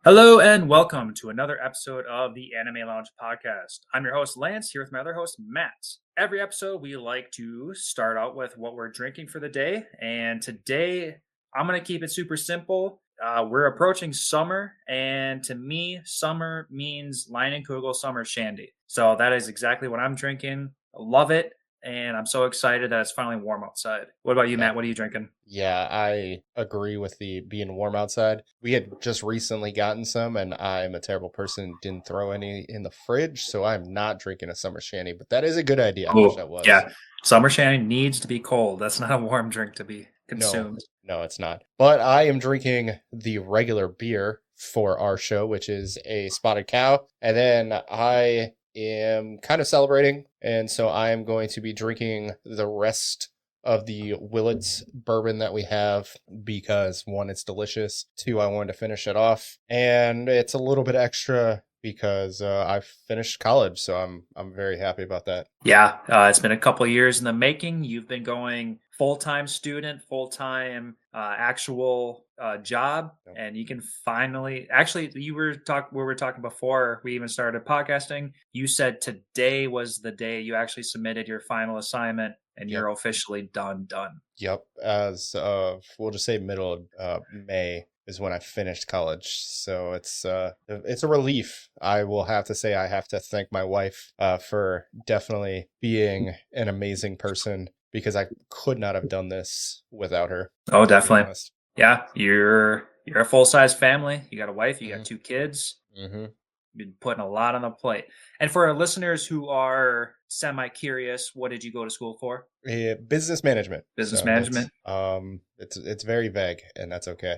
Hello and welcome to another episode of the Anime Lounge podcast. I'm your host Lance here with my other host Matt. Every episode we like to start out with what we're drinking for the day, and today I'm going to keep it super simple. We're approaching summer, and to me, summer means Leinenkugel summer Shandy. So that is exactly what I'm drinking. I love it, and I'm so excited that it's finally warm outside. What about you, Yeah, Matt? What are you drinking? yeah, I agree with the being warm outside. We had just recently gotten some, and I'm a terrible person, didn't throw any in the fridge, so I'm not drinking a summer shandy, but that is a good idea. I wish Oh, that was. yeah. Summer Shandy needs to be cold. That's not a warm drink to be No, consumed. no, it's not. But I am drinking the regular beer for our show, which is a spotted cow. And then I am kind of celebrating. And so I am going to be drinking the rest of the Willet's bourbon that we have because one, it's delicious. Two, I wanted to finish it off. And it's a little bit extra because I finished college. So I'm very happy about that. Yeah, it's been a couple years in the making. You've been going full-time student, full-time actual job, Yep. and you can finally. Actually, we were talking before we even started podcasting. You said today was the day you actually submitted your final assignment, and Yep. you're officially done. Yep. As of, we'll just say middle of May is when I finished college. So it's a relief. I will have to say I have to thank my wife for definitely being an amazing person because I could not have done this without her, Oh, to be definitely. honest. Yeah, you're a full-size family. You got a wife. You got Hmm. two kids. Hmm. Been putting a lot on the plate. And for our listeners who are semi-curious, what did you go to school for? Business management. Business So that's management. it's very vague, and that's okay.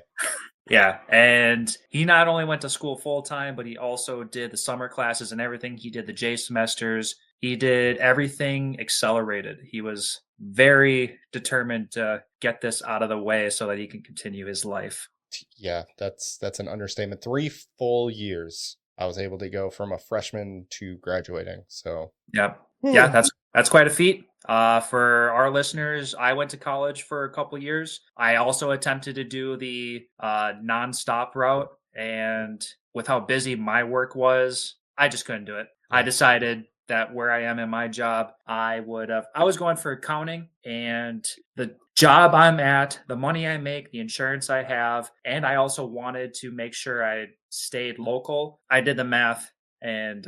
Yeah, and he not only went to school full time, but he also did the summer classes and everything. He did the J semesters. He did everything accelerated. He was very determined to get this out of the way so that he can continue his life. Yeah, that's an understatement. 3 full years I was able to go from a freshman to graduating. So, Yep. Yeah, whew. that's quite a feat. For our listeners, I went to college for a couple years. I also attempted to do the nonstop route, and with how busy my work was, I just couldn't do it. I Yeah. decided that where I am in my job, I would have. I was going for accounting, and the job I'm at, the money I make, the insurance I have, and I also wanted to make sure I stayed local. I did the math, and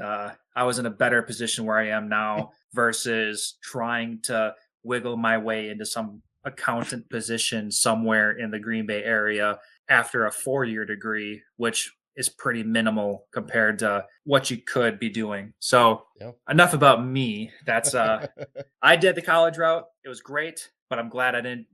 I was in a better position where I am now versus trying to wiggle my way into some accountant position somewhere in the Green Bay area after a 4 year degree, which is pretty minimal compared to what you could be doing. So, Yep. enough about me. That's I did the college route. It was great, but I'm glad I didn't.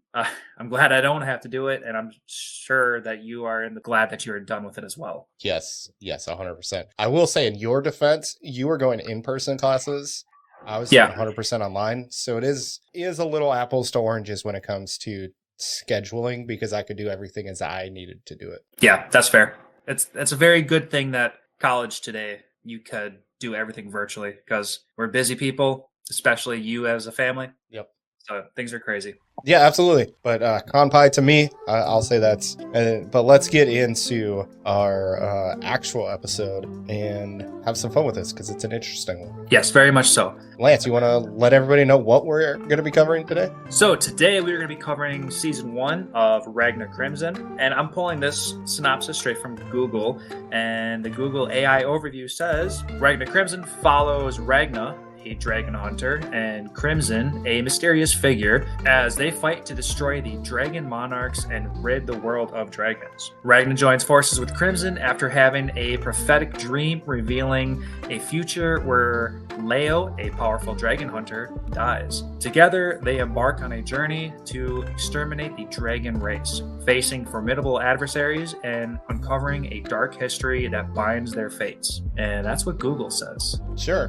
I'm glad I don't have to do it, and I'm sure that you are glad that you're done with it as well. Yes, yes, 100%. I will say, in your defense, you were going in-person classes. I was doing Yeah, 100% online, so it is a little apples to oranges when it comes to scheduling because I could do everything as I needed to do it. yeah, that's fair. It's a very good thing that college today you could do everything virtually because we're busy people, especially you as a family. Yep. So things are crazy. Yeah, absolutely. But con pie to me, I'll say that's. But let's get into our actual episode and have some fun with this because it's an interesting one. Yes, very much so. Lance, you want to let everybody know what we're going to be covering today? So today we are going to be covering season 1 of Ragna Crimson, and I'm pulling this synopsis straight from Google, and the Google AI overview says Ragna Crimson follows Ragna, a dragon hunter, and Crimson, a mysterious figure, as they fight to destroy the dragon monarchs and rid the world of dragons. Ragna joins forces with Crimson after having a prophetic dream revealing a future where Leo, a powerful dragon hunter, dies. Together, they embark on a journey to exterminate the dragon race, facing formidable adversaries and uncovering a dark history that binds their fates. And that's what Google says. Sure.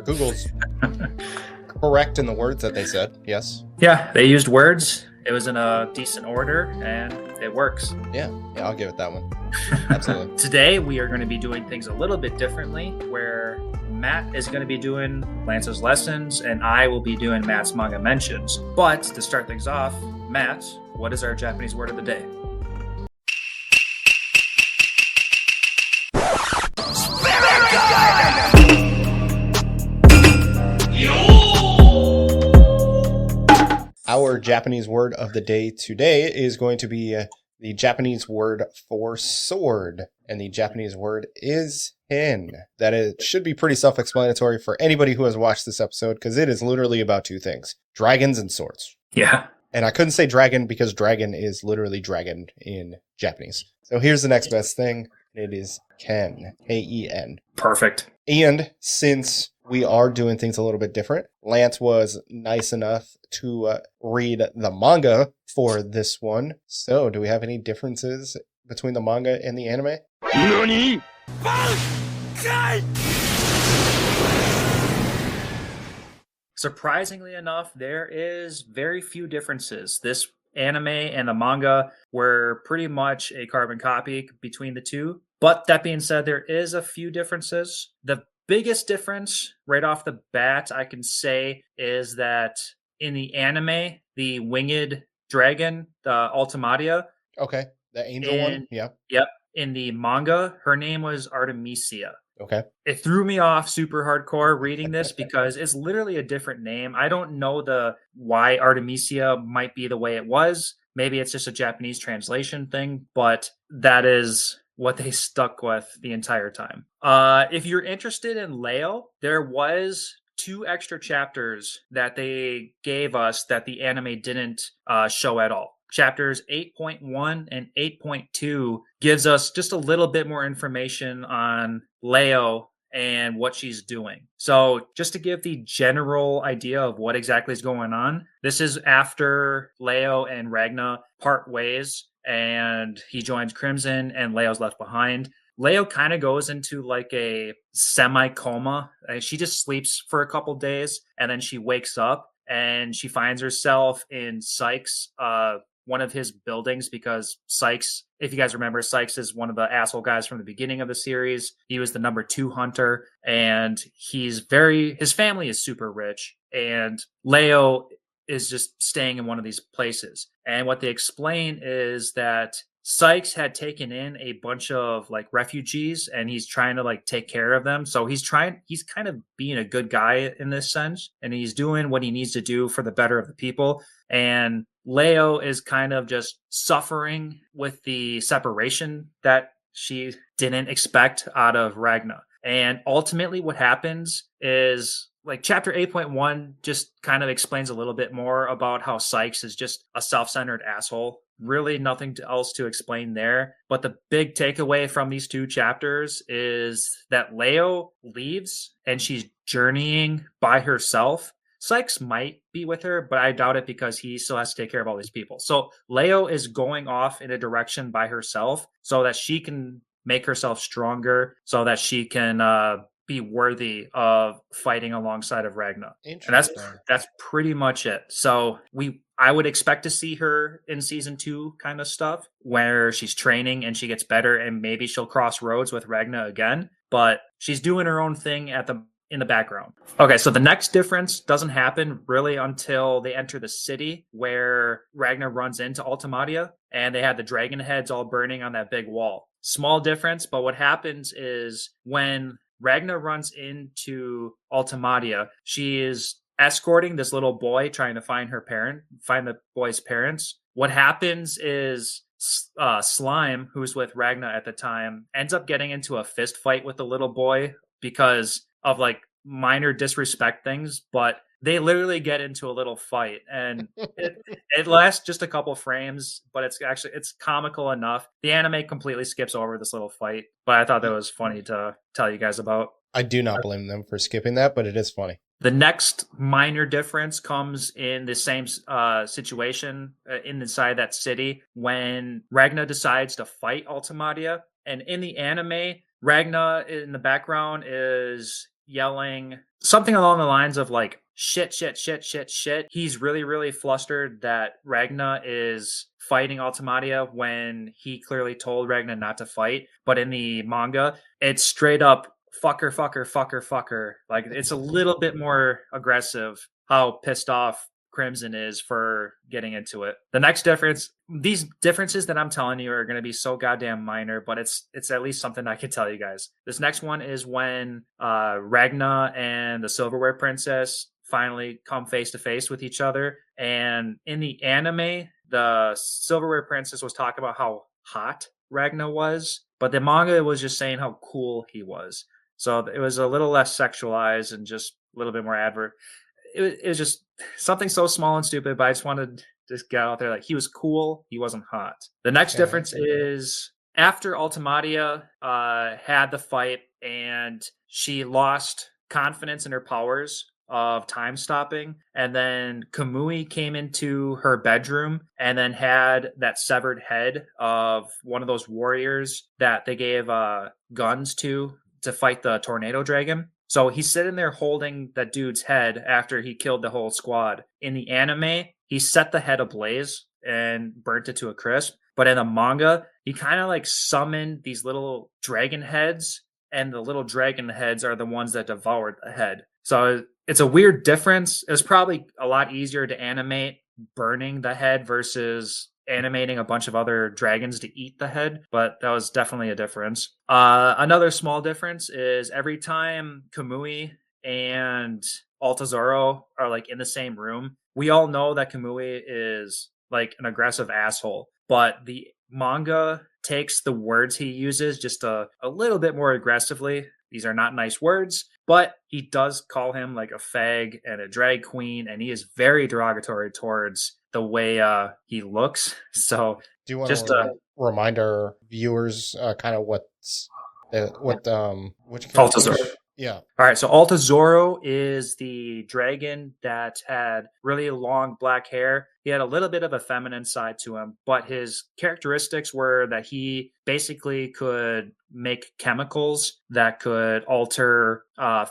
Google's correct in the words that they said. Yes. Yeah, they used words. It was in a decent order, and it works. Yeah, I'll give it that one. Absolutely. Today, we are going to be doing things a little bit differently, where Matt is going to be doing Lance's lessons, and I will be doing Matt's manga mentions. But to start things off, Matt, what is our Japanese word of the day? our Japanese word of the day today is going to be the Japanese word for sword. And the Japanese word is hin. That it should be pretty self-explanatory for anybody who has watched this episode, because it is literally about two things: dragons and swords. Yeah. And I couldn't say dragon because dragon is literally dragon in Japanese. So here's the next best thing. It is ken. K-E-N. Perfect. And since we are doing things a little bit different, Lantz was nice enough to read the manga for this one. So do we have any differences between the manga and the anime? NANI?! Surprisingly enough, there is very few differences. This anime and the manga were pretty much a carbon copy between the two. But that being said, there is a few differences. The biggest difference right off the bat I can say is that in the anime, the winged dragon, the Ultimatia. Okay, the angel one? Yeah. Yep. In the manga, her name was Artemisia. Okay. It threw me off super hardcore reading this because it's literally a different name. I don't know why Artemisia might be the way it was. Maybe it's just a Japanese translation thing, but that is what they stuck with the entire time. If you're interested in Leo, there was 2 extra chapters that they gave us that the anime didn't show at all. Chapters 8.1 and 8.2 gives us just a little bit more information on Leo and what she's doing. So just to give the general idea of what exactly is going on, this is after Leo and Ragna part ways and he joins Crimson and Leo's left behind. Leo kind of goes into like a semi-coma. She just sleeps for a couple days and then she wakes up and she finds herself in Sykes' one of his buildings, because Sykes, if you guys remember, Sykes is one of the asshole guys from the beginning of the series. He was the number 2 hunter, and his family is super rich, and Leo is just staying in one of these places. And what they explain is that Sykes had taken in a bunch of like refugees and he's trying to like take care of them. So he's kind of being a good guy in this sense, and he's doing what he needs to do for the better of the people. And Leo is kind of just suffering with the separation that she didn't expect out of Ragna. And ultimately what happens is like chapter 8.1 just kind of explains a little bit more about how Sykes is just a self-centered asshole. Really nothing else to explain there. But the big takeaway from these 2 chapters is that Leo leaves and she's journeying by herself. Sykes might be with her, but I doubt it because he still has to take care of all these people. So Leo is going off in a direction by herself so that she can make herself stronger, so that she can be worthy of fighting alongside of Ragna. And that's pretty much it. So I would expect to see her in season 2 kind of stuff where she's training and she gets better and maybe she'll cross roads with Ragna again, but she's doing her own thing in the background. Okay, so the next difference doesn't happen really until they enter the city where Ragna runs into Ultimatia and they had the dragon heads all burning on that big wall. Small difference, but what happens is when Ragna runs into Ultimatia, she is escorting this little boy trying to find the boy's parents. What happens is Slime, who's with Ragna at the time, ends up getting into a fist fight with the little boy because of like minor disrespect things, but they literally get into a little fight and it lasts just a couple frames, but it's comical enough. The anime completely skips over this little fight, but I thought that was funny to tell you guys about. I do not blame them for skipping that, but it is funny. The next minor difference comes in the same situation inside that city when Ragna decides to fight Ultimatia. And in the anime, Ragna in the background is yelling something along the lines of like, shit, shit, shit, shit, shit. He's really, really flustered that Ragna is fighting Ultimatia when he clearly told Ragna not to fight. But in the manga, it's straight up fucker, fucker, fucker, fucker. Like, it's a little bit more aggressive how pissed off Crimson is for getting into it. The next difference, these differences that I'm telling you are going to be so goddamn minor, but it's at least something I can tell you guys. This next one is when Ragna and the Silverware Princess finally come face to face with each other. And in the anime, the Silverware Princess was talking about how hot Ragna was, but the manga was just saying how cool he was. So it was a little less sexualized and just a little bit more advert. It was just something so small and stupid, but I just wanted to just get out there like he was cool, he wasn't hot. The next Okay. difference is after Ultimatia had the fight and she lost confidence in her powers of time stopping, and then Kamui came into her bedroom and then had that severed head of one of those warriors that they gave guns to fight the tornado dragon. So he's sitting there holding that dude's head after he killed the whole squad. In the anime, he set the head ablaze and burnt it to a crisp. But in the manga, he kind of like summoned these little dragon heads, and the little dragon heads are the ones that devoured the head. So it's a weird difference. It was probably a lot easier to animate burning the head versus animating a bunch of other dragons to eat the head, but that was definitely a difference. Another small difference is every time Kamui and Altazoro are like in the same room, we all know that Kamui is like an aggressive asshole, but the manga takes the words he uses just a little bit more aggressively. These are not nice words, but he does call him like a fag and a drag queen, and he is very derogatory towards the way he looks. So Do you want just to remind our viewers kind of what's which character? Altazoro. Yeah. All right, so Altazoro is the dragon that had really long black hair. He had a little bit of a feminine side to him, but his characteristics were that he basically could make chemicals that could alter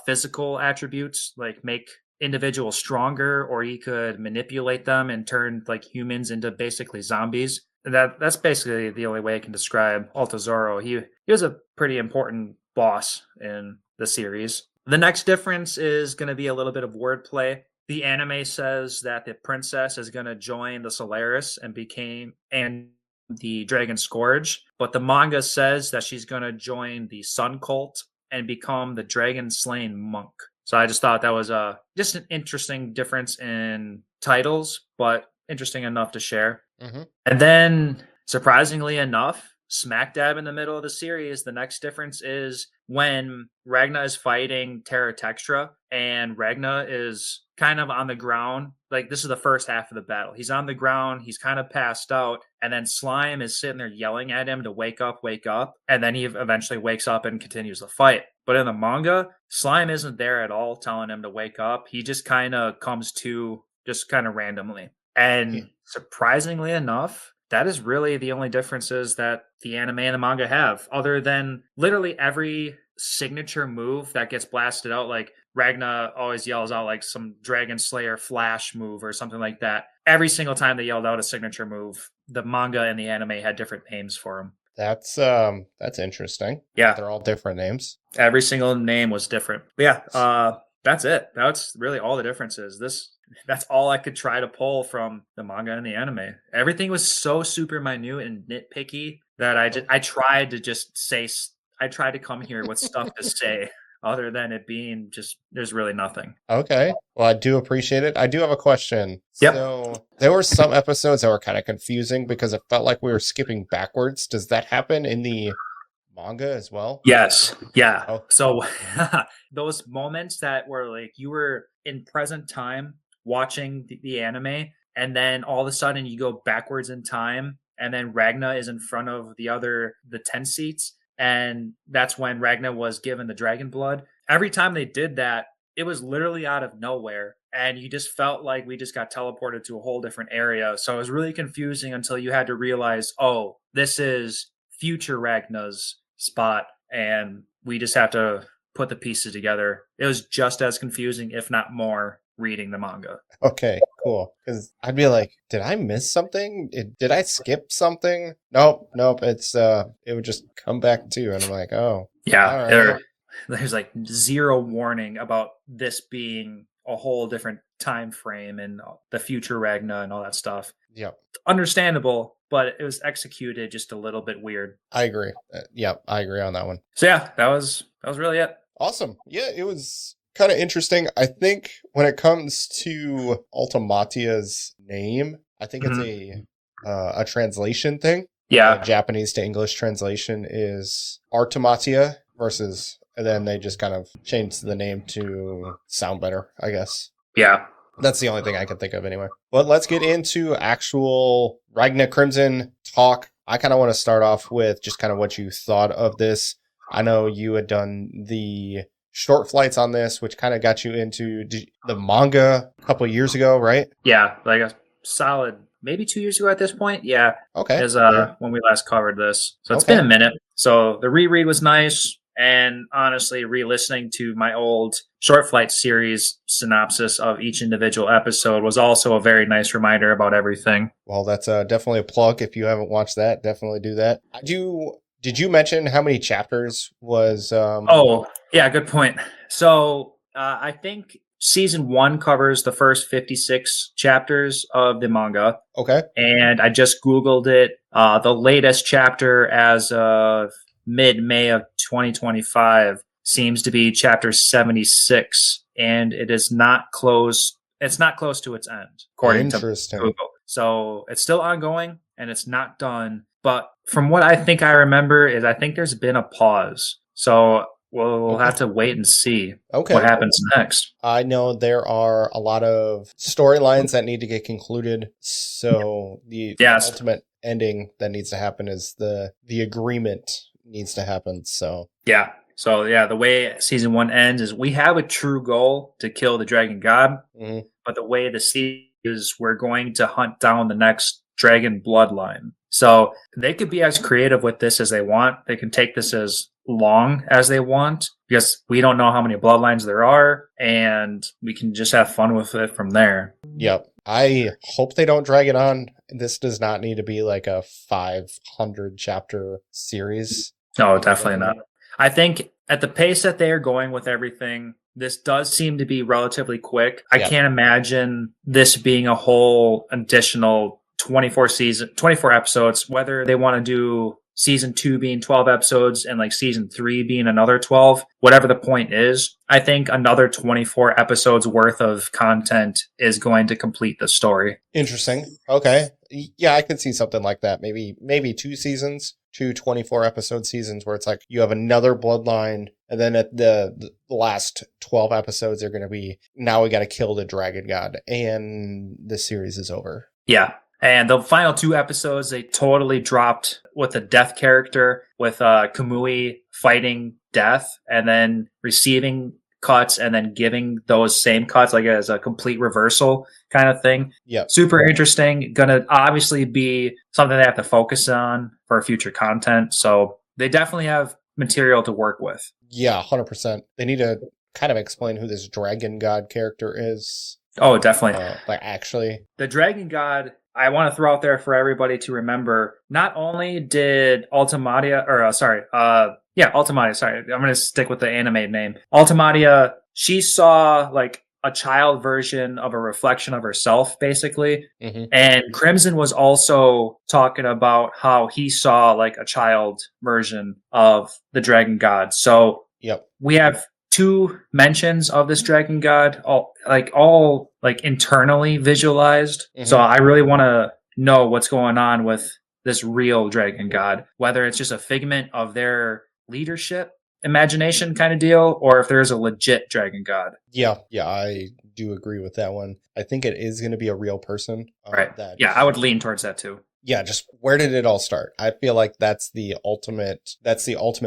physical attributes, like make individuals stronger, or he could manipulate them and turn like humans into basically zombies. That's basically the only way I can describe Altazoro. He was a pretty important boss in the series. The next difference is going to be a little bit of wordplay. The anime says that the princess is going to join the Solaris and the Dragon Scourge, but the manga says that she's going to join the Sun Cult and become the Dragon Slain Monk. So I just thought that was just an interesting difference in titles, but interesting enough to share. Mm-hmm. And then, surprisingly enough, smack dab in the middle of the series, the next difference is when Ragna is fighting Terra Textra, and Ragna is kind of on the ground. Like, this is the first half of the battle. He's on the ground, he's kind of passed out, and then Slime is sitting there yelling at him to wake up, and then he eventually wakes up and continues the fight. But in the manga, Slime isn't there at all telling him to wake up. He just kind of comes to just kind of randomly. And surprisingly enough, that is really the only differences that the anime and the manga have, other than literally every signature move that gets blasted out. Like Ragna always yells out like some Dragon Slayer flash move or something like that. Every single time they yelled out a signature move, the manga and the anime had different names for them. That's interesting. Yeah, they're all different names. Every single name was different. But yeah, that's it. That's really all the differences. That's all I could try to pull from the manga and the anime. Everything was so super minute and nitpicky that I tried to come here with stuff to say other than it being just there's really nothing. Okay. Well, I do appreciate it. I do have a question. Yep. So there were some episodes that were kind of confusing because it felt like we were skipping backwards. Does that happen in the manga as well? Yes. Yeah. Oh. So those moments that were like you were in present time watching the anime, and then all of a sudden you go backwards in time, and then Ragna is in front of the 10 seats, and that's when Ragna was given the dragon blood. Every time they did that, it was literally out of nowhere, and you just felt like we just got teleported to a whole different area. So it was really confusing until you had to realize, oh, this is future Ragna's spot, and we just have to put the pieces together. It was just as confusing, if not more, reading the manga. Okay, cool. Because I'd be like, did I miss something? Did I skip something? Nope. It's it would just come back to, and I'm like, oh, yeah. Right. There's like zero warning about this being a whole different time frame and the future Ragna and all that stuff. Yep. Understandable, but it was executed just a little bit weird. I agree. Yep, I agree on that one. So yeah, that was really it. Awesome. Yeah, it was kind of interesting. I think when it comes to Ultimatia's name, I think it's a translation thing. Yeah. Japanese to English translation is Artematia versus, and then they just kind of changed the name to sound better, I guess. Yeah. That's the only thing I can think of anyway. But let's get into actual Ragna Crimson talk. I kind of want to start off with just kind of what you thought of this. I know you had done the short flights on this, which kind of got you into the manga a couple of years ago, right? Yeah, like a solid, maybe 2 years ago at this point. Yeah. Okay. Is when we last covered this. So it's been a minute. So the reread was nice. And honestly, re-listening to my old Short Flight series synopsis of each individual episode was also a very nice reminder about everything. Well, that's definitely a plug. If you haven't watched that, definitely do that. Did you mention how many chapters was... Oh, yeah, good point. So I think season 1 covers the first 56 chapters of the manga. Okay. And I just Googled it. The latest chapter as of mid-May of 2025 seems to be chapter 76, and it is not close. It's not close to its end, according to Google. So it's still ongoing, and it's not done. But from what I think I remember is I think there's been a pause. So we'll have to wait and see what happens next. I know there are a lot of storylines that need to get concluded. So the ultimate ending that needs to happen is the agreement needs to happen. So the way season 1 ends is we have a true goal to kill the dragon god, but the way the season is we're going to hunt down the next dragon bloodline. So they could be as creative with this as they want. They can take this as long as they want because we don't know how many bloodlines there are, and we can just have fun with it from there. Yep. I hope they don't drag it on. This does not need to be like a 500 chapter series. No, definitely not. I think at the pace that they are going with everything, this does seem to be relatively quick. I can't imagine this being a whole additional 24 episodes, whether they want to do season 2 being 12 episodes and like season 3 being another 12, whatever the point is. I think another 24 episodes worth of content is going to complete the story. Interesting. Okay. Yeah, I can see something like that. Maybe 2 seasons, 2 24 episode seasons where it's like you have another bloodline, and then at the last 12 episodes they're going to be, now we got to kill the dragon god and the series is over. Yeah. And the final 2 episodes, they totally dropped with the death character, with Kamui fighting death and then receiving cuts and then giving those same cuts, like as a complete reversal kind of thing. Yeah. Super interesting. Gonna obviously be something they have to focus on for future content. So they definitely have material to work with. Yeah, 100%. They need to kind of explain who this dragon god character is. Oh, definitely. Actually. The dragon god, I want to throw out there for everybody to remember, not only did Ultimatia, sorry, I'm going to stick with the anime name. Ultimatia, she saw like a child version of a reflection of herself, basically. Mm-hmm. And Crimson was also talking about how he saw like a child version of the dragon god. So we have 2 mentions of this dragon god, all internally visualized. Mm-hmm. So I really want to know what's going on with this real dragon god, whether it's just a figment of their leadership imagination kind of deal, or if there's a legit dragon god. Yeah, I do agree with that one. I think it is going to be a real person. Right. I would lean towards that too. Yeah, just where did it all start? I feel like that's the ultimate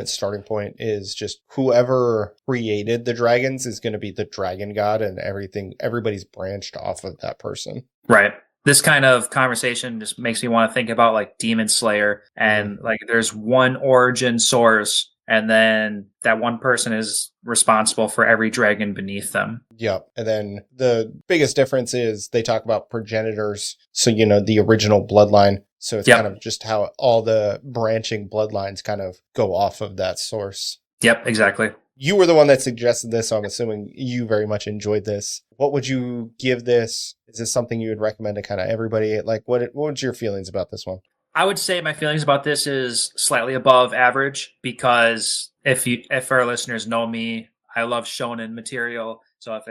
starting point, is just whoever created the dragons is going to be the dragon god, and everybody's branched off of that person. Right. This kind of conversation just makes me want to think about like Demon Slayer, and like there's one origin source, and then that one person is responsible for every dragon beneath them. Yep. And then the biggest difference is they talk about progenitors. So, the original bloodline. So it's kind of just how all the branching bloodlines kind of go off of that source. Yep, exactly. You were the one that suggested this, so I'm assuming you very much enjoyed this. What would you give this? Is this something you would recommend to kind of everybody? Like, what's your feelings about this one? I would say my feelings about this is slightly above average, because if our listeners know me, I love shonen material. So if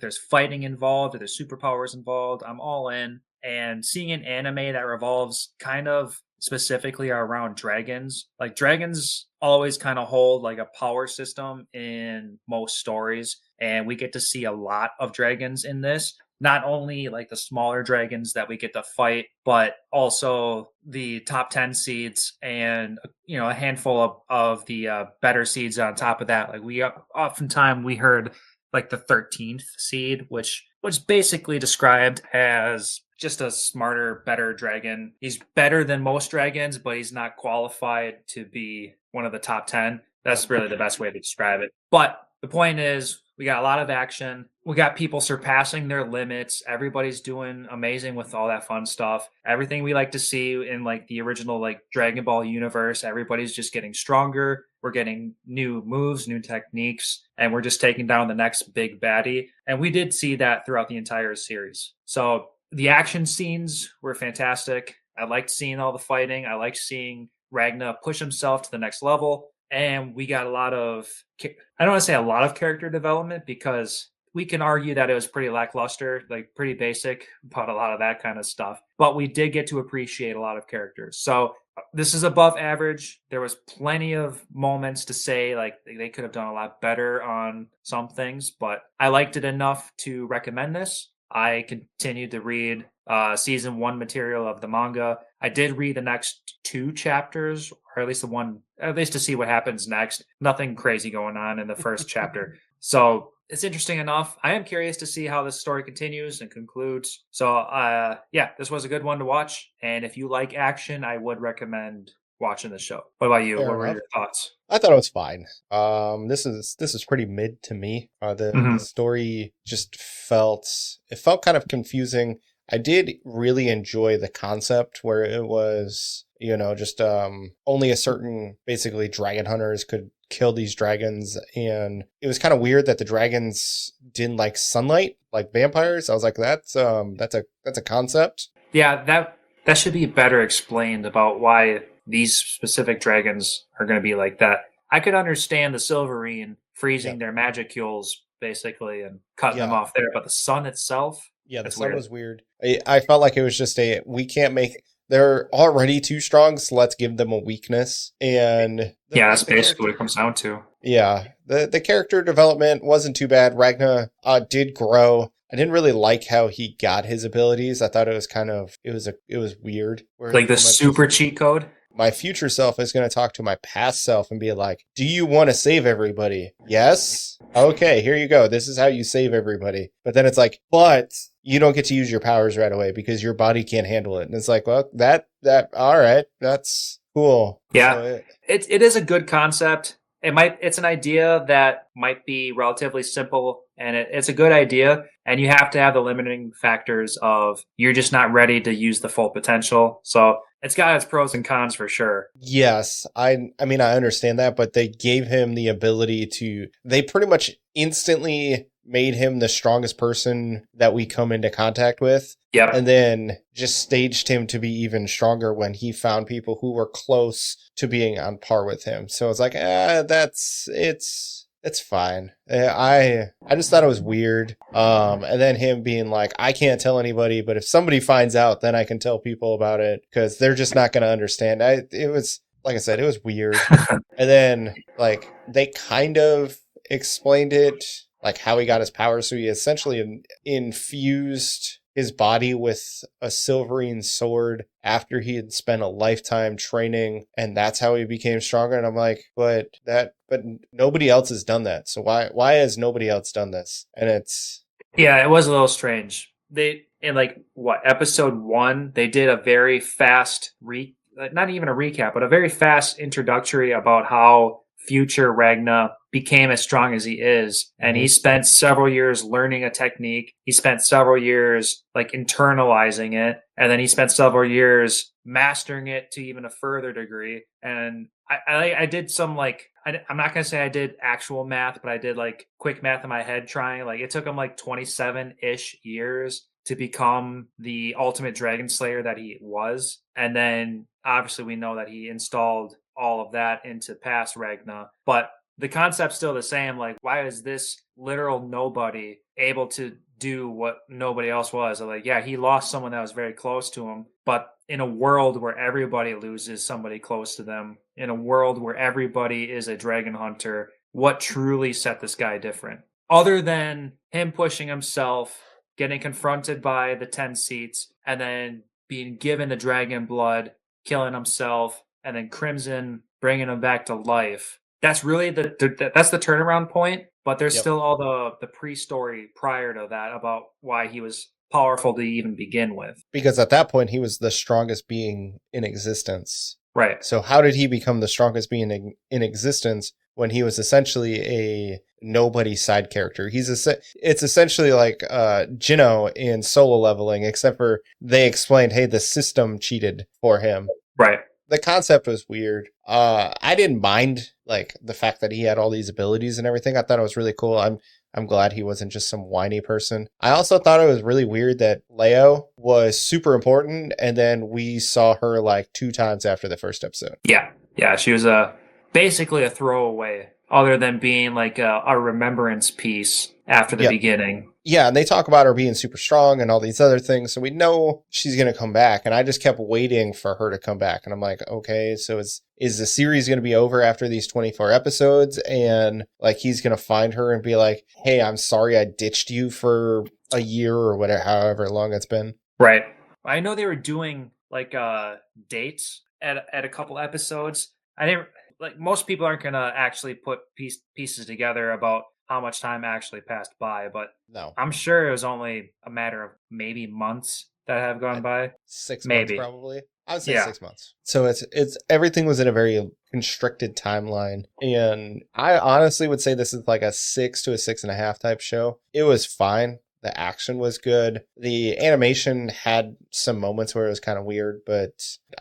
there's fighting involved, if there's superpowers involved, I'm all in. And seeing an anime that revolves kind of specifically around dragons, like dragons always kind of hold like a power system in most stories, and we get to see a lot of dragons in this, not only like the smaller dragons that we get to fight, but also the top 10 seeds and, a handful of the better seeds on top of that. Like oftentimes we heard like the 13th seed, which was basically described as just a smarter, better dragon. He's better than most dragons, but he's not qualified to be one of the top 10. That's really the best way to describe it. But the point is, we got a lot of action. We got people surpassing their limits. Everybody's doing amazing with all that fun stuff. Everything we like to see in like the original like Dragon Ball universe, everybody's just getting stronger. We're getting new moves, new techniques, and we're just taking down the next big baddie. And we did see that throughout the entire series. So the action scenes were fantastic. I liked seeing all the fighting. I liked seeing Ragna push himself to the next level. And we got I don't want to say a lot of character development, because we can argue that it was pretty lackluster, like pretty basic about a lot of that kind of stuff. But we did get to appreciate a lot of characters. So this is above average. There was plenty of moments to say like they could have done a lot better on some things, but I liked it enough to recommend this. I continued to read season 1 material of the manga. I did read the next 2 chapters, or at least to see what happens next. Nothing crazy going on in the first chapter. So it's interesting enough. I am curious to see how this story continues and concludes. So this was a good one to watch. And if you like action, I would recommend watching the show. What about you? Fair What were enough. your thoughts? I thought it was fine. This is pretty mid to me. The story just felt kind of confusing. I did really enjoy the concept where it was, just only a certain basically dragon hunters could kill these dragons, and it was kind of weird that the dragons didn't like sunlight like vampires. I was like, that's a concept. Yeah, that should be better explained about why these specific dragons are going to be like that. I could understand the Silverine freezing their magicules basically and cutting them off there, but the sun itself, yeah, the that's sun weird. was weird. I felt like it was just they're already too strong, so let's give them a weakness. And that's basically what it comes down to. Yeah, the character development wasn't too bad. Ragna did grow. I didn't really like how he got his abilities. I thought it was weird. Like the super cheat code? My future self is going to talk to my past self and be like, do you want to save everybody? Yes? Okay, here you go. This is how you save everybody. But then it's like, but you don't get to use your powers right away because your body can't handle it. And it's like, well, that all right, that's cool. Yeah, so it is a good concept. It's an idea that might be relatively simple, and it's a good idea. And you have to have the limiting factors of you're just not ready to use the full potential. So it's got its pros and cons for sure. Yes, I mean, I understand that, but they gave him the ability they pretty much instantly made him the strongest person that we come into contact with. Yep. And then just staged him to be even stronger when he found people who were close to being on par with him. So it's like, it's fine. I just thought it was weird. And then him being like, I can't tell anybody, but if somebody finds out, then I can tell people about it because they're just not going to understand. It was, like I said, it was weird. And then like they kind of explained it, like how he got his power. So he essentially infused his body with a silverine sword after he had spent a lifetime training, and that's how he became stronger. And I'm like, but nobody else has done that. So why has nobody else done this? And it was a little strange. They in episode 1, they did a very fast not even a recap, but a very fast introductory about how future Ragna became as strong as he is. And he spent several years learning a technique. He spent several years internalizing it. And then he spent several years mastering it to even a further degree. And I did some I'm not going to say I did actual math, but I did quick math in my head trying. It took him 27-ish years to become the ultimate dragon slayer that he was. And then obviously we know that he installed all of that into past Ragna. But the concept's still the same. Like, why is this literal nobody able to do what nobody else was? Like, yeah, he lost someone that was very close to him, but in a world where everybody loses somebody close to them, in a world where everybody is a dragon hunter, what truly set this guy different? Other than him pushing himself, getting confronted by the 10 seats, and then being given the dragon blood, killing himself, and then Crimson bringing him back to life. That's really that's the turnaround point. But there's Yep. still all the pre-story prior to that about why he was powerful to even begin with. Because at that point, he was the strongest being in existence. Right. So how did he become the strongest being in existence when he was essentially a nobody side character? It's essentially like Jinno in Solo Leveling, except for they explained, hey, the system cheated for him. Right. The concept was weird. I didn't mind like the fact that he had all these abilities and everything. I thought it was really cool. I'm glad he wasn't just some whiny person. I also thought it was really weird that Leo was super important, and then we saw her like 2 times after the first episode. Yeah. Yeah. She was basically a throwaway, other than being like a remembrance piece after the beginning. Yeah, and they talk about her being super strong and all these other things, so we know she's going to come back, and I just kept waiting for her to come back, and I'm like, okay, so is the series going to be over after these 24 episodes, and like he's going to find her and be like, hey, I'm sorry I ditched you for a year or whatever, however long it's been. Right. I know they were doing like dates at a couple episodes. I didn't like most people aren't gonna actually put pieces together about how much time actually passed by, but No. I'm sure it was only a matter of maybe months that have gone by. 6 Maybe. months probably. I would say Yeah. 6 months. So it's everything was in a very constricted timeline, and I honestly would say this is like a 6 to a 6.5 type show. It was fine. The action was good. The animation had some moments where it was kind of weird, but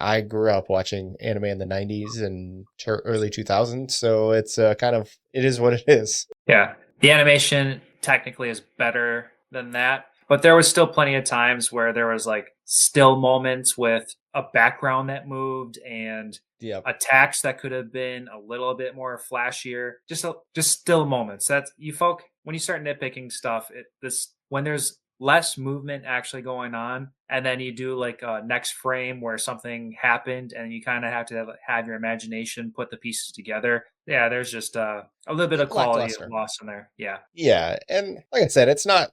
I grew up watching anime in the 90s and early 2000s, so it's kind of, it is what it is. Yeah. The animation technically is better than that, but there was still plenty of times where there was like still moments with a background that moved and Yep. attacks that could have been a little bit more flashier. Just still moments. That's you folk when you start nitpicking stuff. When there's less movement actually going on, and then you do like a next frame where something happened, and you kind of have to have your imagination put the pieces together. Yeah, there's just a little bit of quality Lackluster. lost in there. Yeah. Yeah, and like I said, it's not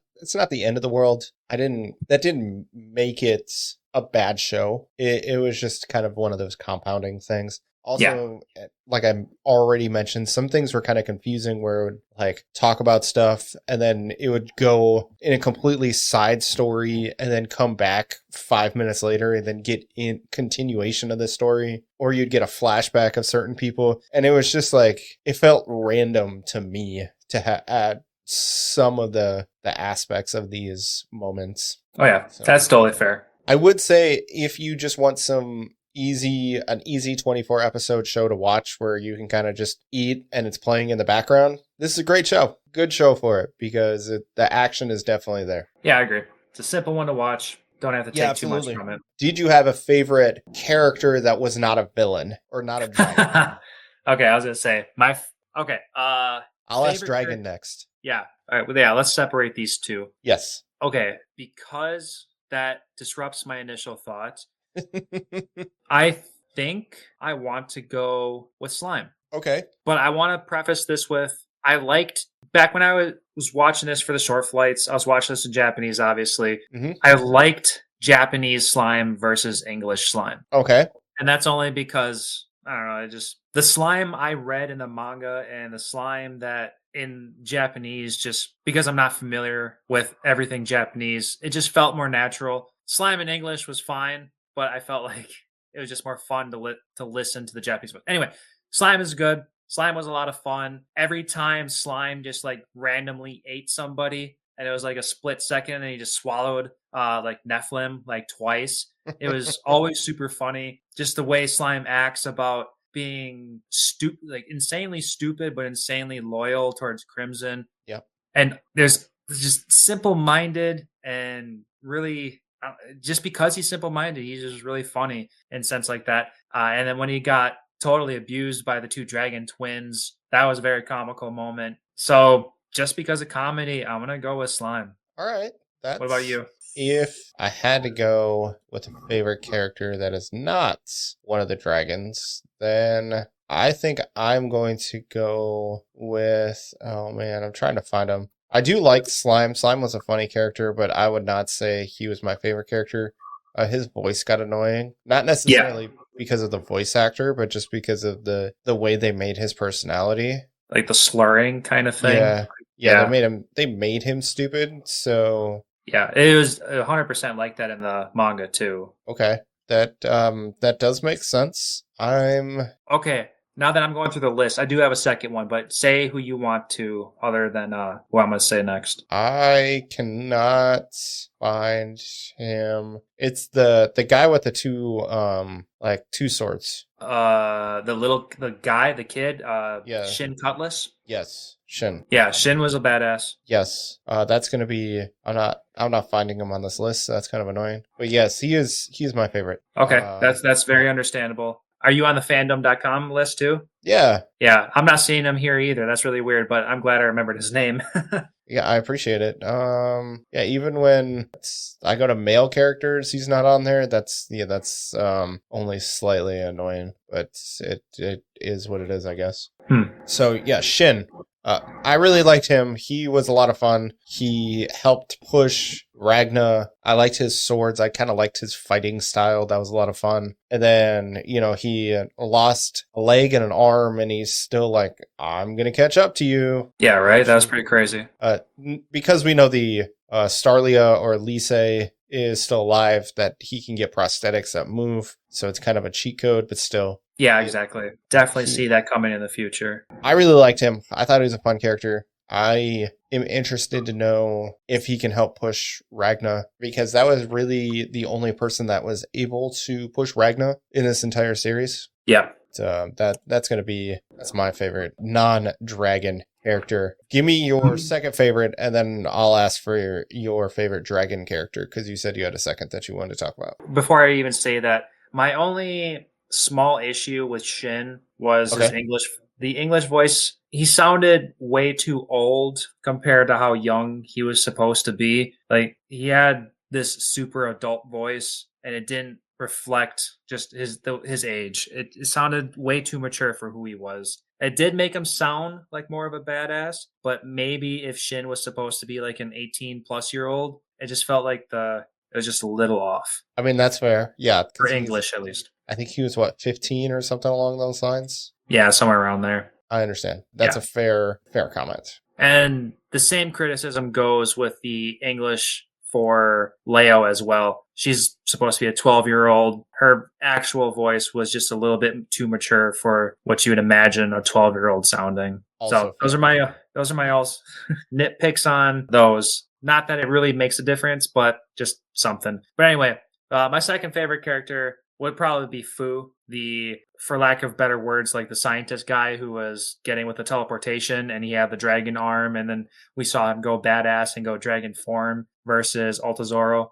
the end of the world. That didn't make it a bad show. It was just kind of one of those compounding things. Also, like I already mentioned, some things were kind of confusing where it would like talk about stuff and then it would go in a completely side story and then come back 5 minutes later and then get in continuation of the story, or you'd get a flashback of certain people. And it was just like, it felt random to me to add some of the aspects of these moments. Oh yeah, So that's totally fair. I would say if you just want an easy 24 episode show to watch where you can kind of just eat and it's playing in the background, this is a great show. Good show for it because the action is definitely there. Yeah, I agree. It's a simple one to watch. Don't have to take too much from it. Did you have a favorite character that was not a villain or not a dragon? Okay, I was gonna say okay. I'll ask Dragon next. Yeah. All right. Well, yeah. Let's separate these two. Yes. Okay, because that disrupts my initial thought. I think I want to go with Slime. Okay. But I want to preface this with I liked back when I was watching this for the short flights. I was watching this in Japanese, obviously. Mm-hmm. I liked Japanese slime versus English slime. Okay. And that's only because I don't know. The slime I read in the manga and the slime that in Japanese, just because I'm not familiar with everything Japanese, it just felt more natural. Slime in English was fine, but I felt like it was just more fun to listen to the Japanese one. Anyway, Slime is good. Slime was a lot of fun. Every time Slime just like randomly ate somebody, and it was like a split second, and he just swallowed like Nephilim like twice. It was always super funny. Just the way Slime acts about being stupid, like insanely stupid, but insanely loyal towards Crimson. Yeah. And there's just simple-minded and really just because he's simple-minded, he's just really funny in a sense like that. And then when he got totally abused by the two dragon twins, That was a very comical moment. So just because of comedy, I'm gonna go with Slime. All right. What about That's you? if I had to go with a favorite character that is not one of the dragons, then I think I'm going to go with, oh man, I'm trying to find him. I do like Slime. Slime was a funny character, but I would not say he was my favorite character. His voice got annoying. Not Yeah, necessarily because of the voice actor, but just because of the way they made his personality. like the slurring kind of thing. Yeah. Yeah, Yeah, they made him stupid, so yeah, it was 100% like that in the manga too. okay. That does make sense. I'm Okay, now that I'm going through the list, I do have a second one, but say who you want to, other than who I'm gonna say next. I cannot find him. It's the guy with the two like two swords. The kid, Yeah. Shin Cutlass. Yes. Shin. Yeah, Shin was a badass. Yes. That's gonna be I'm not finding him on this list, so that's kind of annoying. But yes, he's my favorite. Okay, that's very understandable. Are you on the fandom.com list too? Yeah. Yeah, I'm not seeing him here either. That's really weird, but I'm glad I remembered his name. Yeah, I appreciate it. Yeah, even when I go to male characters, he's not on there. That's only slightly annoying, but it is what it is, I guess. Hmm. So yeah, Shin. I really liked him. He was a lot of fun. He helped push Ragna. I liked his swords. I kind of liked his fighting style. That was a lot of fun. And then, he lost a leg and an arm, and he's still like, I'm going to catch up to you. Yeah, right? That was pretty crazy. Because we know the Starlia or Lise is still alive, that he can get prosthetics that move. So it's kind of a cheat code, but still. Yeah, exactly. Definitely see that coming in the future. I really liked him. I thought he was a fun character. I am interested to know if he can help push Ragna, because that was really the only person that was able to push Ragna in this entire series. Yeah. That's my favorite non-dragon character. Give me your second favorite, and then I'll ask for your favorite dragon character, because you said you had a second that you wanted to talk about. Before I even say that, my only small issue with Shin was his English. The English voice, he sounded way too old compared to how young he was supposed to be. Like, he had this super adult voice, and it didn't reflect just his age. It sounded way too mature for who he was. It did make him sound like more of a badass, but maybe if Shin was supposed to be like an 18-plus-year-old, it just felt like it was just a little off. I mean, that's fair. Yeah. For English, at least. I think he was, 15 or something along those lines? Yeah, somewhere around there. I understand. That's a fair comment. And the same criticism goes with the English for Leo as well. She's supposed to be a 12-year-old. Her actual voice was just a little bit too mature for what you would imagine a 12-year-old sounding. So those are my nitpicks on those. Not that it really makes a difference, but just something. But anyway, my second favorite character would probably be Fu, for lack of better words, like the scientist guy who was getting with the teleportation, and he had the dragon arm, and then we saw him go badass and go dragon form versus Altazoro.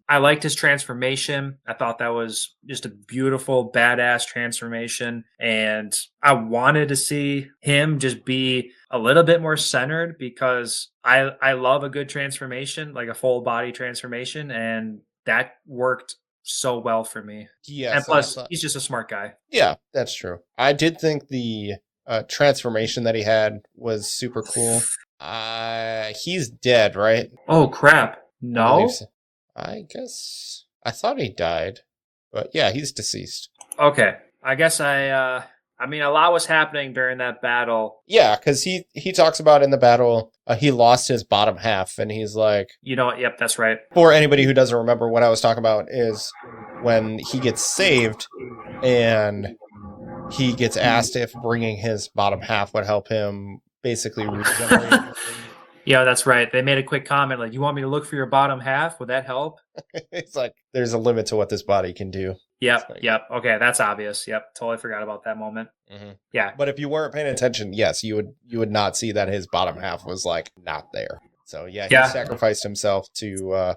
I liked his transformation. I thought that was just a beautiful, badass transformation. And I wanted to see him just be a little bit more centered, because I love a good transformation, like a full body transformation. And that worked so well for me. Yes, and plus, he's just a smart guy. Yeah, that's true. I did think the transformation that he had was super cool. He's dead, right? Oh, crap. No? I guess I thought he died, but yeah, he's deceased. Okay. I guess a lot was happening during that battle. Yeah, because he talks about in the battle, he lost his bottom half, and he's like... You know what? Yep, that's right. For anybody who doesn't remember, what I was talking about is when he gets saved, and he gets asked if bringing his bottom half would help him basically regenerate. Yeah, that's right. They made a quick comment like, you want me to look for your bottom half? Would that help? It's like, there's a limit to what this body can do. Yep. Okay, that's obvious. Yep, totally forgot about that moment. Mm-hmm. Yeah. But if you weren't paying attention, yes, you would not see that his bottom half was like not there. So yeah, he sacrificed himself to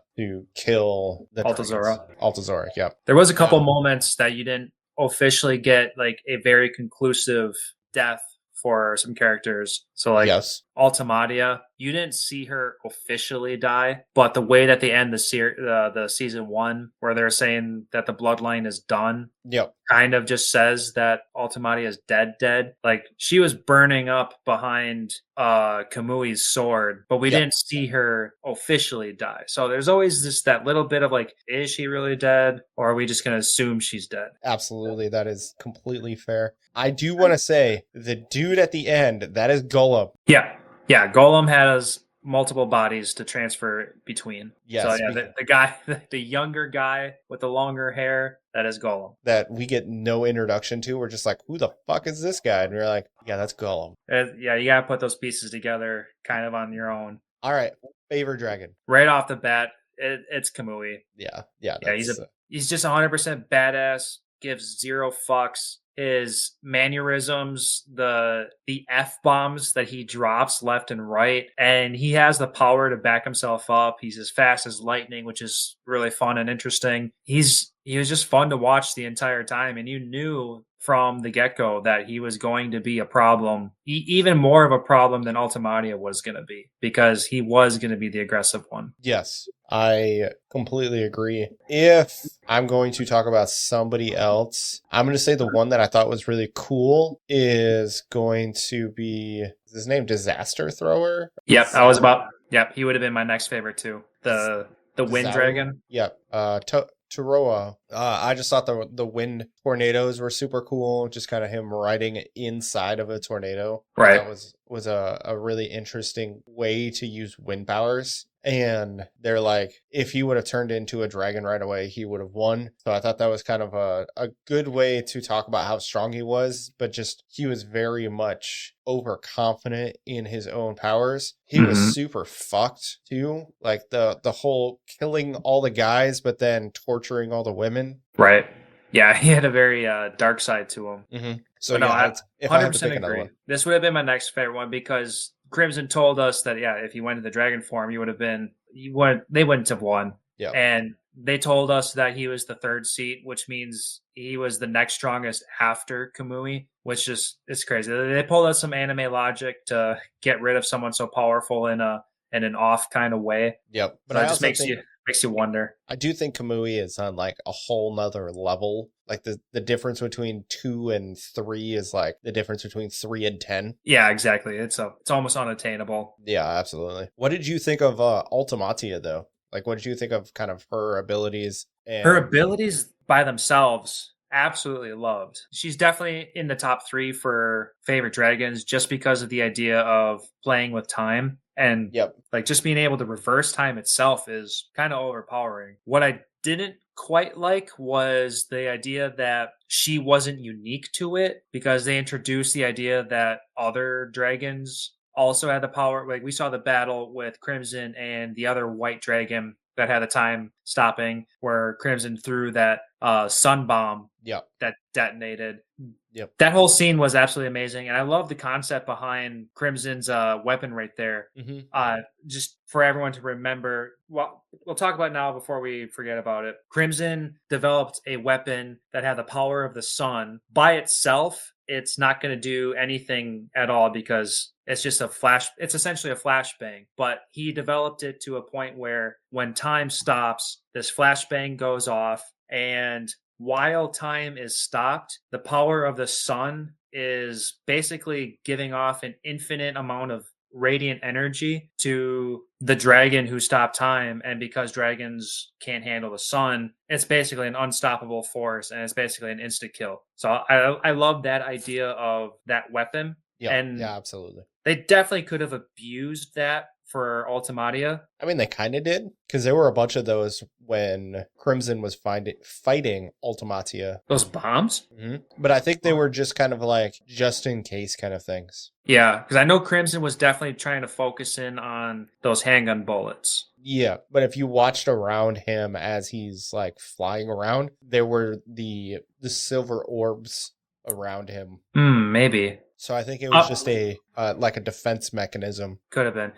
kill the Altazoro, yeah. There was a couple moments that you didn't officially get like a very conclusive death for some characters. So like Yes. Ultimatia, you didn't see her officially die, but the way that they end the season 1, where they're saying that the bloodline is done, Yep. kind of just says that Ultimatia is dead. Like she was burning up behind Kamui's sword, but we Yep. didn't see her officially die. So there's always this that little bit of like, is she really dead, or are we just gonna assume she's dead? Absolutely. That is completely fair. I do want to say the dude at the end, that is Golem. Yeah, Golem has multiple bodies to transfer between. Yes, So yeah, the guy, the younger guy with the longer hair, that is Golem. that we get no introduction to. We're just like, who the fuck is this guy? And we're like, yeah, that's Golem. Yeah, you gotta put those pieces together kind of on your own. All right, favorite dragon. Right off the bat, it's Kamui. Yeah, He's just 100% badass. Gives zero fucks. His mannerisms, the F bombs that he drops left and right, and he has the power to back himself up. He's as fast as lightning, which is really fun and interesting. He was just fun to watch the entire time, and you knew from the get-go that he was going to be a problem, even more of a problem than Ultimatia was going to be, because he was going to be the aggressive one. Yes, I completely agree. If I'm going to talk about somebody else, I'm going to say the one that I thought was really cool is going to be, is his name Disaster Thrower? Yep, he would have been my next favorite too. The Wind Dragon. Yep. Taroa. I just thought the wind tornadoes were super cool. Just kind of him riding inside of a tornado. Right. That was a really interesting way to use wind powers. And they're like, if he would have turned into a dragon right away, he would have won. So I thought that was kind of a good way to talk about how strong he was, but just he was very much overconfident in his own powers. He was super fucked too. Like the whole killing all the guys, but then torturing all the women. Right. Yeah, he had a very dark side to him. Mm-hmm. So but no, yeah, if 100% agree. This would have been my next favorite one because Crimson told us that if he went into dragon form, they wouldn't have won. Yeah. And they told us that he was the third seat, which means he was the next strongest after Kamui, which is it's crazy. They pulled out some anime logic to get rid of someone so powerful in an off kind of way. Yep. But so it just makes you wonder. I do think Kamui is on like a whole nother level. Like the difference between 2 and 3 is like the difference between 3 and 10. Yeah, exactly. It's almost unattainable. Yeah, absolutely. What did you think of Ultimatia though? Like, what did you think of kind of her abilities? Her abilities by themselves, absolutely loved. She's definitely in the top 3 for favorite dragons just because of the idea of playing with time. And like just being able to reverse time itself is kind of overpowering. What I didn't quite like was the idea that she wasn't unique to it, because they introduced the idea that other dragons also had the power. Like we saw the battle with Crimson and the other white dragon that had the time stopping, where Crimson threw that sun bomb that detonated. Yep. That whole scene was absolutely amazing, and I love the concept behind Crimson's weapon right there. Mm-hmm. Just for everyone to remember, well, we'll talk about now before we forget about it. Crimson developed a weapon that had the power of the sun. By itself, it's not going to do anything at all because it's just a flash. It's essentially a flashbang, but he developed it to a point where when time stops, this flashbang goes off, and while time is stopped, the power of the sun is basically giving off an infinite amount of radiant energy to the dragon who stopped time. And because dragons can't handle the sun, it's basically an unstoppable force, and it's basically an instant kill. So I love that idea of that weapon. Yeah, and absolutely. They definitely could have abused that for Ultimatia. I mean, they kind of did, because there were a bunch of those when Crimson was fighting Ultimatia. Those bombs? Mm-hmm. But I think they were just kind of like just in case kind of things. Yeah, because I know Crimson was definitely trying to focus in on those handgun bullets. Yeah, but if you watched around him as he's like flying around, there were the silver orbs around him. Maybe. So I think it was just a like a defense mechanism. Could have been.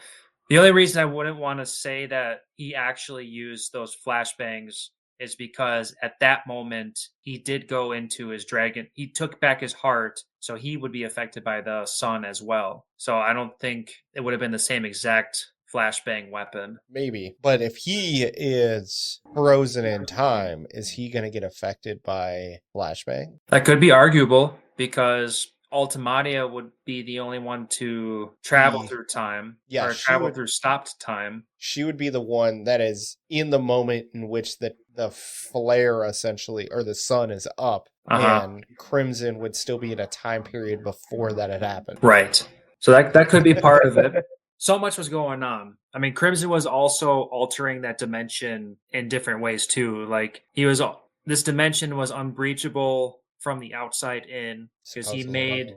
The only reason I wouldn't want to say that he actually used those flashbangs is because at that moment he did go into his dragon. He took back his heart so he would be affected by the sun as well. So I don't think it would have been the same exact flashbang weapon. Maybe. But if he is frozen in time, is he going to get affected by flashbang? That could be arguable because Ultimatia would be the only one to travel through time Yeah, or travel through stopped time. she would be the one that is in the moment in which the flare essentially, or the sun is up, and Crimson would still be in a time period before that had happened. Right. So that could be part of it. So much was going on. I mean, Crimson was also altering that dimension in different ways too. Like this dimension was unbreachable from the outside in because he made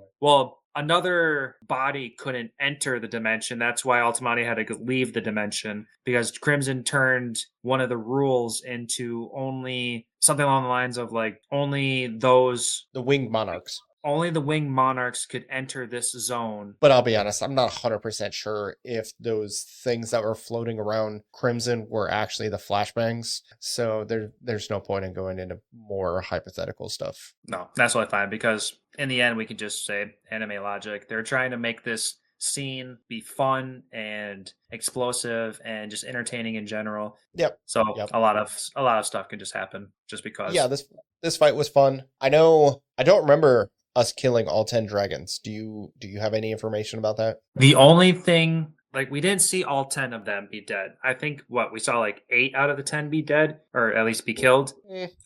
another body couldn't enter the dimension. That's why Ultimati had to leave the dimension, because Crimson turned one of the rules into only something along the lines of like only the winged monarchs. Only the winged monarchs could enter this zone. But I'll be honest, I'm not 100% sure if those things that were floating around Crimson were actually the flashbangs. So there's no point in going into more hypothetical stuff. No, that's what I find, because in the end, we can just say anime logic. They're trying to make this scene be fun and explosive and just entertaining in general. Yep. So a lot of stuff can just happen just because. Yeah, this fight was fun. I don't remember us killing all 10 dragons. Do you have any information about that? The only thing, like, we didn't see all 10 of them be dead. I think we saw like 8 out of the 10 be dead, or at least be killed.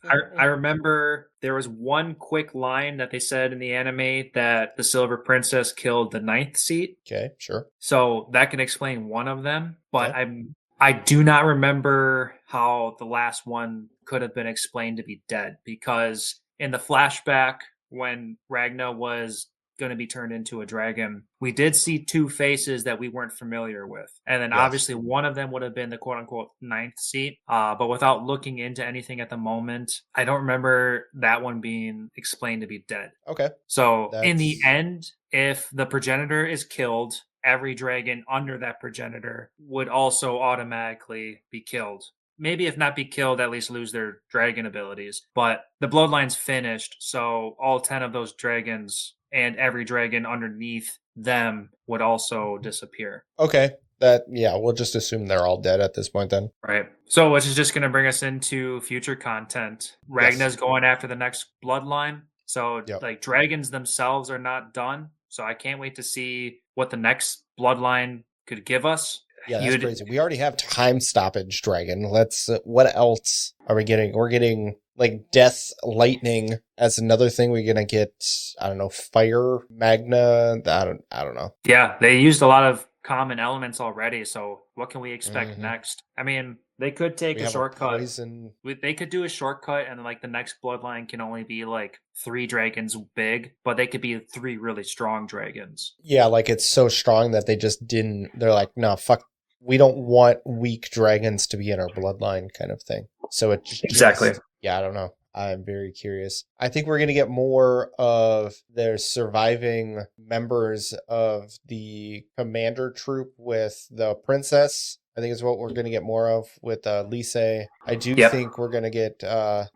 I remember there was one quick line that they said in the anime that the Silver Princess killed the 9th seat. Okay, sure. So that can explain one of them, but I do not remember how the last one could have been explained to be dead, because in the flashback when Ragna was going to be turned into a dragon, we did see 2 faces that we weren't familiar with. And then obviously one of them would have been the quote unquote 9th seat. But without looking into anything at the moment, I don't remember that one being explained to be dead. Okay. So in the end, if the progenitor is killed, every dragon under that progenitor would also automatically be killed. Maybe if not be killed, at least lose their dragon abilities. But the bloodline's finished, so all 10 of those dragons and every dragon underneath them would also disappear. Okay. We'll just assume they're all dead at this point then. Right. So which is just going to bring us into future content. Ragna's going after the next bloodline. So like dragons themselves are not done. So I can't wait to see what the next bloodline could give us. Yeah, that's crazy. We already have time stoppage dragon. What else are we getting? We're getting like death lightning as another thing. We're gonna get, I don't know, fire magna. I don't know. Yeah, they used a lot of common elements already. So what can we expect next? I mean, they could take a shortcut. They could do a shortcut, and like the next bloodline can only be like 3 dragons big, but they could be 3 really strong dragons. Yeah, like it's so strong that they're like, no, fuck. We don't want weak dragons to be in our bloodline, kind of thing. So exactly. Yeah, I don't know. I'm very curious. I think we're going to get more of their surviving members of the commander troop with the princess. I think is what we're going to get more of with Lise. I do think we're going to get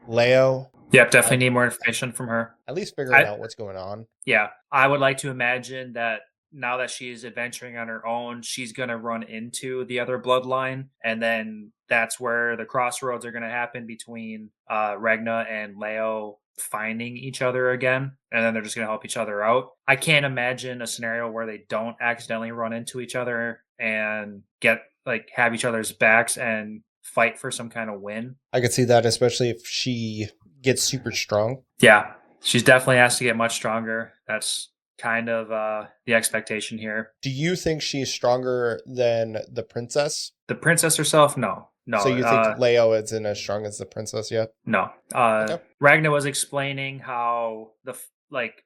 Leo. Yep, definitely need more information from her. At least figuring out what's going on. Yeah, I would like to imagine that now that she's adventuring on her own, she's going to run into the other bloodline. And then that's where the crossroads are going to happen between Ragna and Leo finding each other again. And then they're just going to help each other out. I can't imagine a scenario where they don't accidentally run into each other and have each other's backs and fight for some kind of win. I could see that, especially if she gets super strong. Yeah, she's definitely has to get much stronger. That's kind of the expectation here. Do you think she's stronger than the princess? The princess herself? No. So you think Leo isn't as strong as the princess yet? No. Okay. Ragna was explaining how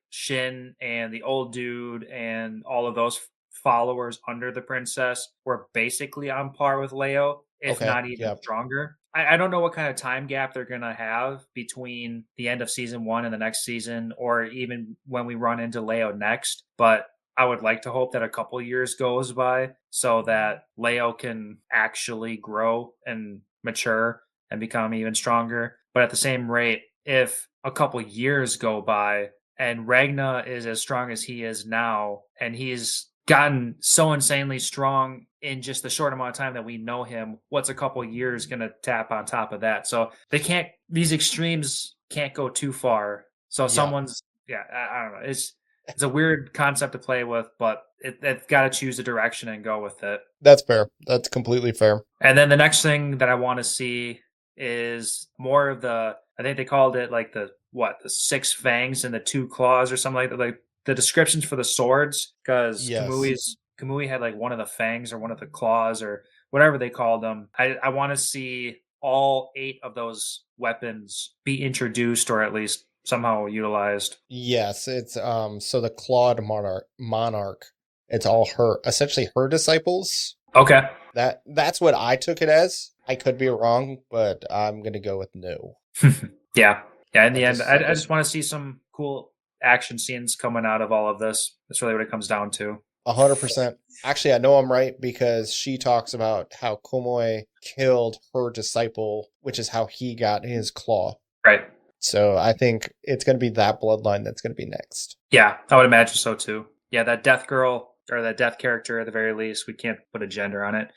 Shin and the old dude and all of those followers under the princess were basically on par with Leo, if not even stronger. I don't know what kind of time gap they're going to have between the end of season 1 and the next season, or even when we run into Leo next. But I would like to hope that a couple years goes by so that Leo can actually grow and mature and become even stronger. But at the same rate, if a couple years go by, and Ragna is as strong as he is now, and he's gotten so insanely strong in just the short amount of time that we know him. What's a couple years going to tap on top of that? So these extremes can't go too far. So someone's, I don't know. It's a weird concept to play with, but they've got to choose a direction and go with it. That's fair. That's completely fair. And then the next thing that I want to see is more of I think they called it like the 6 fangs and the 2 claws or something like that. Like the descriptions for the swords, because Kamui had like one of the fangs or one of the claws or whatever they called them. I want to see all 8 of those weapons be introduced or at least somehow utilized. Yes, it's so the clawed monarch, it's all essentially her disciples. Okay. That's what I took it as. I could be wrong, but I'm gonna go with no. Yeah. In the end, I just want to see some cool action scenes coming out of all of this. That's really what it comes down to. 100%. Actually, I know I'm right because she talks about how Komoe killed her disciple, which is how he got his claw. Right. So I think it's going to be that bloodline that's going to be next. Yeah, I would imagine so too. Yeah, that death girl or that death character at the very least, we can't put a gender on it.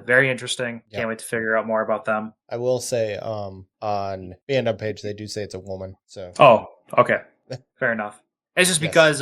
Very interesting. Can't wait to figure out more about them. I will say on the fandom page, they do say it's a woman. So. Oh, okay. Fair enough. It's just because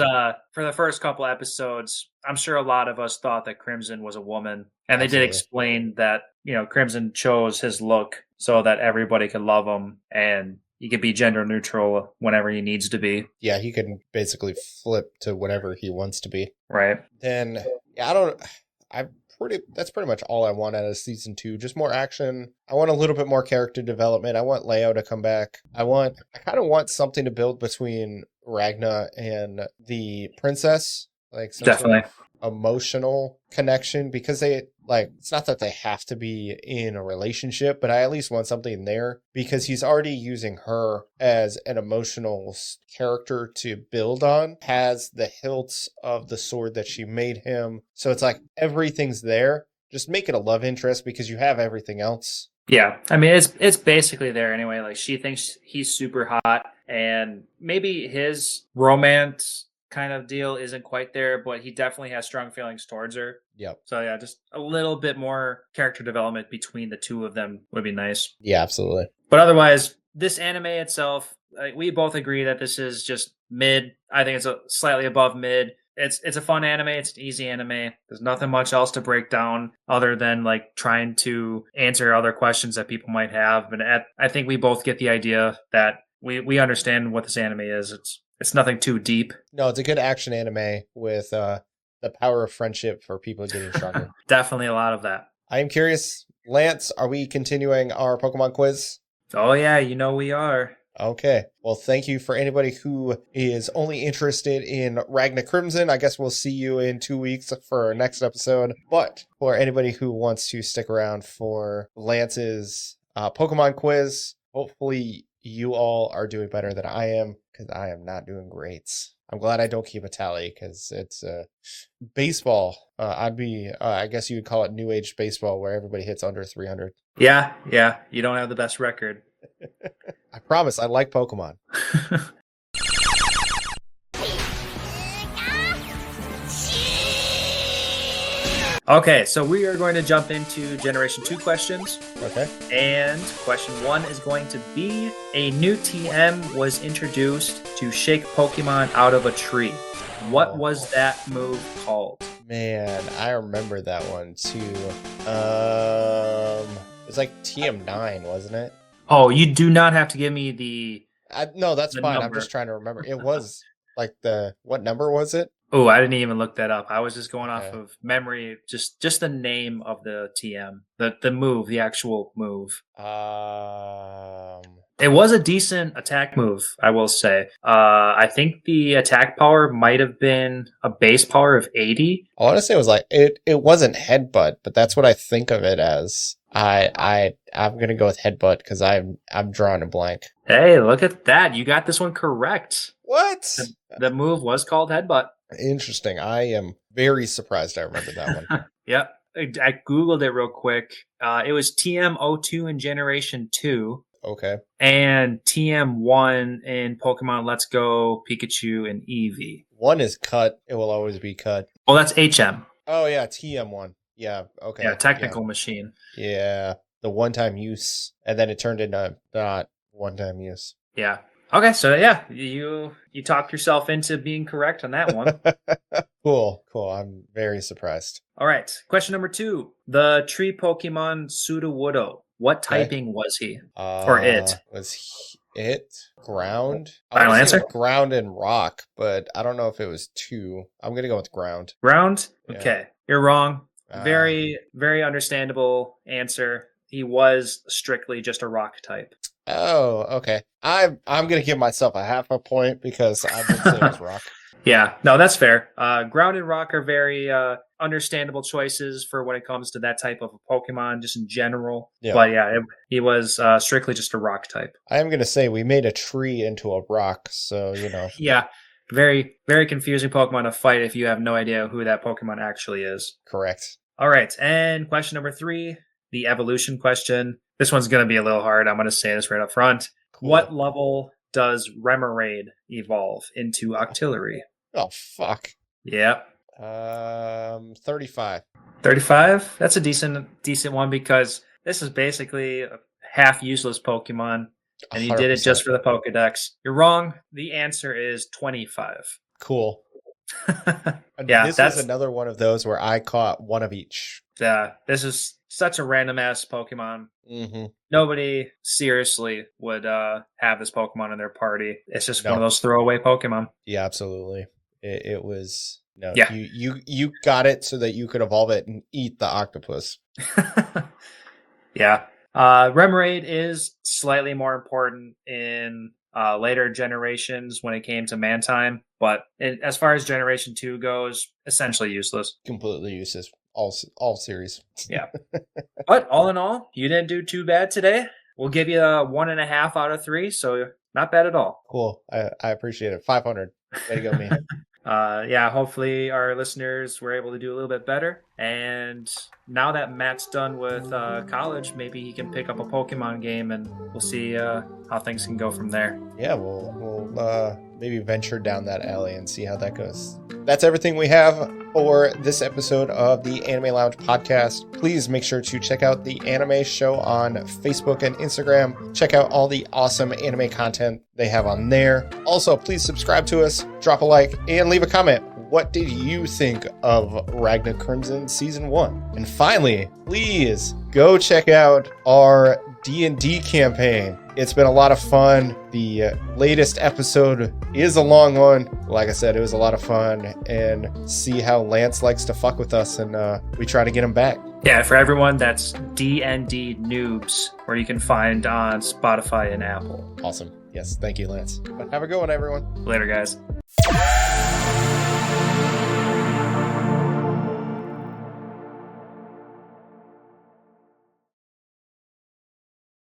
for the first couple episodes, I'm sure a lot of us thought that Crimson was a woman. And they did explain that, Crimson chose his look so that everybody could love him and he could be gender neutral whenever he needs to be. Yeah, he can basically flip to whatever he wants to be. Right. Then, that's pretty much all I want out of season 2. Just more action. I want a little bit more character development. I want Leo to come back. I kind of want something to build between Ragna and the princess. Like some definitely sort of emotional connection, because it's not that they have to be in a relationship, but I at least want something there because he's already using her as an emotional character to build on, has the hilts of the sword that she made him. So it's like everything's there. Just make it a love interest because you have everything else. Yeah. I mean, it's basically there anyway. Like she thinks he's super hot and maybe his romance kind of deal isn't quite there, but he definitely has strong feelings towards her. Yep. So yeah, just a little bit more character development between the two of them would be nice. Yeah, absolutely. But otherwise, this anime itself, we both agree that this is just mid. I think it's slightly above mid. It's a fun anime. It's an easy anime. There's nothing much else to break down other than like trying to answer other questions that people might have. But I think we both get the idea that we understand what this anime is. It's nothing too deep. No, it's a good action anime with the power of friendship for people getting stronger. Definitely a lot of that. I am curious, Lance, are we continuing our Pokemon quiz? Oh yeah, we are. Okay. Well, thank you for anybody who is only interested in Ragna Crimson. I guess we'll see you in 2 weeks for our next episode. But for anybody who wants to stick around for Lance's Pokemon quiz, hopefully you all are doing better than I am, because I am not doing great. I'm glad I don't keep a tally, because it's baseball. I guess you would call it new age baseball, where everybody hits under 300. Yeah. You don't have the best record. I promise, I like Pokemon. Okay, so we are going to jump into Generation 2 questions. Okay. And question 1 is going to be, a new TM was introduced to shake Pokemon out of a tree. What was that move called? Man, I remember that one too. It's like TM9, wasn't it? Oh, you do not have to give me the... No, that's fine. number. I'm just trying to remember. It was like what number was it? Oh, I didn't even look that up. I was just going off of memory, just the name of the TM, the move, the actual move. It was a decent attack move, I will say. I think the attack power might have been a base power of 80. I want to say it was like it wasn't headbutt, but that's what I think of it as. I'm gonna go with headbutt because I'm drawing a blank. Hey, look at that! You got this one correct. What? The move was called headbutt. Interesting. I am very surprised I remember that one. Yep. I Googled it real quick. It was TM02 in Generation 2. Okay. And TM1 in Pokemon Let's Go, Pikachu, and Eevee. 1 is cut. It will always be cut. Well, that's HM. Oh, yeah, TM1. Yeah, okay. Yeah, technical machine. Yeah, the one-time use. And then it turned into not one-time use. Yeah. Okay, so yeah, you talked yourself into being correct on that one. Cool. I'm very surprised. All right, question number 2. The tree Pokemon Sudowoodo. What typing was he? Or it? Was it ground? Final answer? Ground and rock, but I don't know if it was 2. I'm going to go with ground. Ground? Yeah. Okay, you're wrong. Very, very understandable answer. He was strictly just a rock type. Oh, okay. I'm gonna give myself a half a point because I did say it was rock. Yeah, no, that's fair. Ground and rock are very understandable choices for when it comes to that type of a Pokemon, just in general. Yeah. But yeah, he was strictly just a rock type. I am gonna say we made a tree into a rock, so Yeah, very, very confusing Pokemon to fight if you have no idea who that Pokemon actually is. Correct. All right, and question number 3, the evolution question. This one's going to be a little hard. I'm going to say this right up front. Cool. What level does Remoraid evolve into Octillery? Oh, fuck. Yep. 35. 35? That's a decent one because this is basically a half useless Pokemon, and you 100%. did it just for the Pokedex. You're wrong. The answer is 25. Cool. Yeah, this is another one of those where I caught one of each. Yeah, this is such a random ass Pokemon. Mm-hmm. Nobody seriously would have this Pokemon in their party. It's just one of those throwaway Pokemon. Yeah, absolutely. It was Yeah. You got it so that you could evolve it and eat the octopus. Yeah. Remoraid is slightly more important in later generations when it came to Mantime, but as far as Generation 2 goes, essentially useless. Completely useless. All series. Yeah. But all in all, you didn't do too bad today. We'll give you a 1.5 out of 3, so not bad at all. Cool. I appreciate it. 500. Way to go, me. Yeah, hopefully our listeners were able to do a little bit better. And now that Matt's done with college, maybe he can pick up a Pokemon game and we'll see how things can go from there. Yeah, we'll maybe venture down that alley and see how that goes. That's everything we have for this episode of the Anime Lounge podcast. Please make sure to check out the Anime Show on Facebook and Instagram. Check out all the awesome anime content they have on there. Also, please subscribe to us, drop a like, and leave a comment. What did you think of Ragna Crimson Season 1? And finally, please go check out our D&D campaign. It's been a lot of fun. The latest episode is a long one. Like I said, it was a lot of fun. And see how Lantz likes to fuck with us, and we try to get him back. Yeah, for everyone, that's D&D Noobs, where you can find on Spotify and Apple. Awesome. Yes, thank you, Lance. But have a good one, everyone. Later, guys.